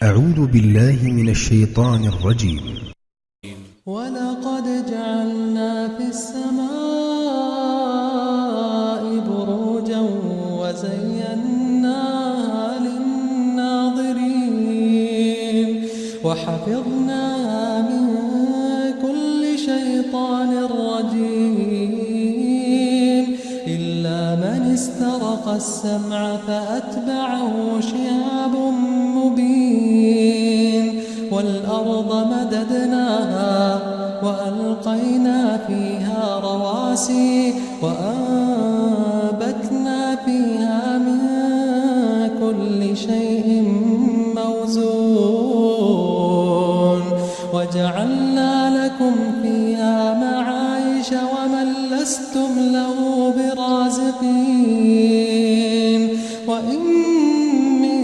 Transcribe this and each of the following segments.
أعوذ بالله من الشيطان الرجيم. ولقد جعلنا في السماء بروجا وزيناها للناظرين وحفظناها من كل شيطان رجيم إلا من استرق السمع فأتبعه شهاب مبين والأرض مددناها وألقينا فيها رواسي وأنبتنا فيها من كل شيء موزون وجعلنا لكم فيها معايش ومن لستم له برازقين وإن من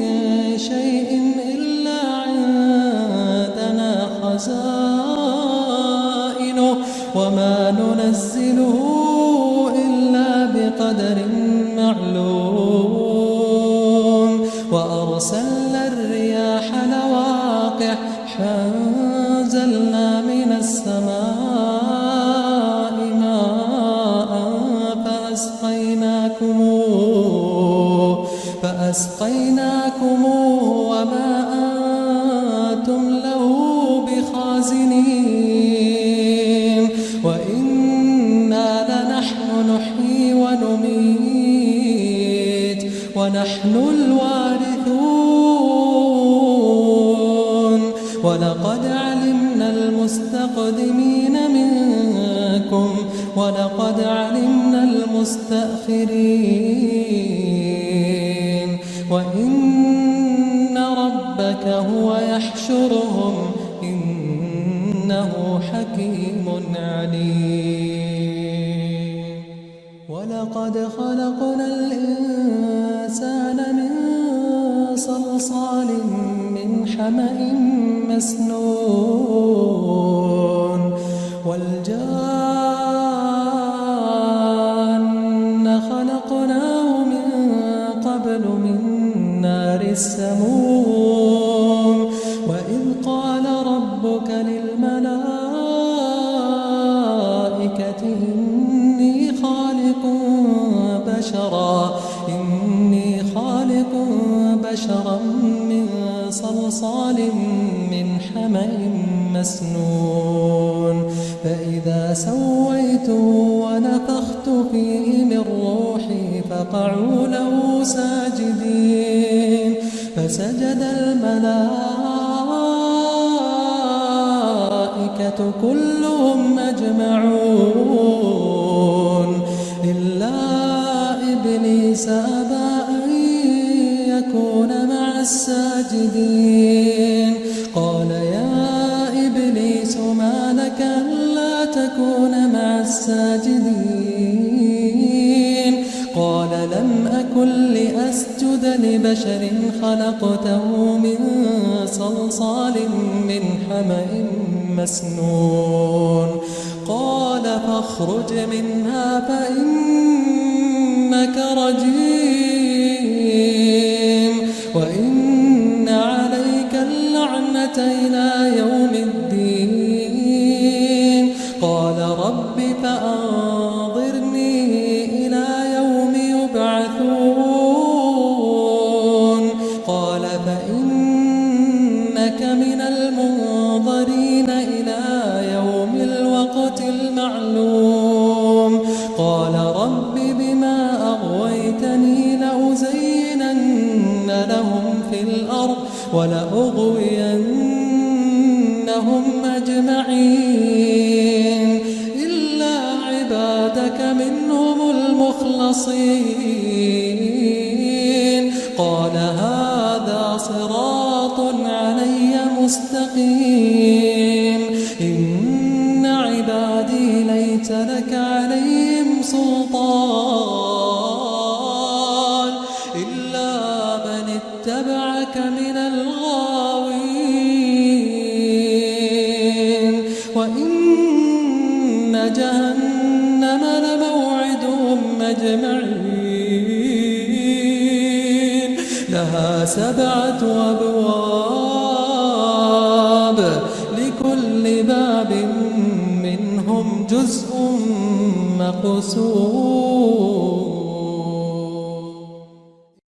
شيء إلا عندنا خزائنه وما ننزله إلا بقدر معلوم وأرسلنا الرياح لواقح فأنزلنا من السماء ماء فأسقيناكموه وما أنتم له بخازنين وإنا لنحن نحيي ونميت ونحن الوارثون ولقد علمنا المستقدمين منكم ولقد علمنا المستأخرين وإن ربك هو يحشرهم إنه حكيم عليم ولقد خلقنا الإنسان من صلصال من حمأ مسنون والجان خلقناه من قبل من نار السموم وإذ قال ربك للملائكة إني خالق بشرا من صلصال من حمأ مسنون فإذا سويته ونفخت فيه من روحي فقعوا له ساجدين فسجد الملائكة كلهم أجمعون إلا إبليس أبى أن يكون مع الساجدين قال يا إبليس ما لك ألا تكون مع الساجدين قال لم أكن لأسجد لبشر خلقته من صلصال من حمأ مسنون قال فاخرج منها فإنك رجيم وإن عليك اللعنة إلى يوم الدين قال رب فأنظرني إلى يوم يبعثون قال فإنك من المنظرين إلى يوم الوقت المعلوم قال رب بما أغويتني لأزينن لهم في الأرض ولأغوينهم أجمعين إلا عبادك منهم المخلصين قال هذا صراط علي مستقيم إن عبادي ليس لك عليهم سلطان إلا من اتبعك من الغاوين وإن جهنم لموعدهم أجمعين لها 7 أبواب الأبواب لكل باب منهم جزء مقسوم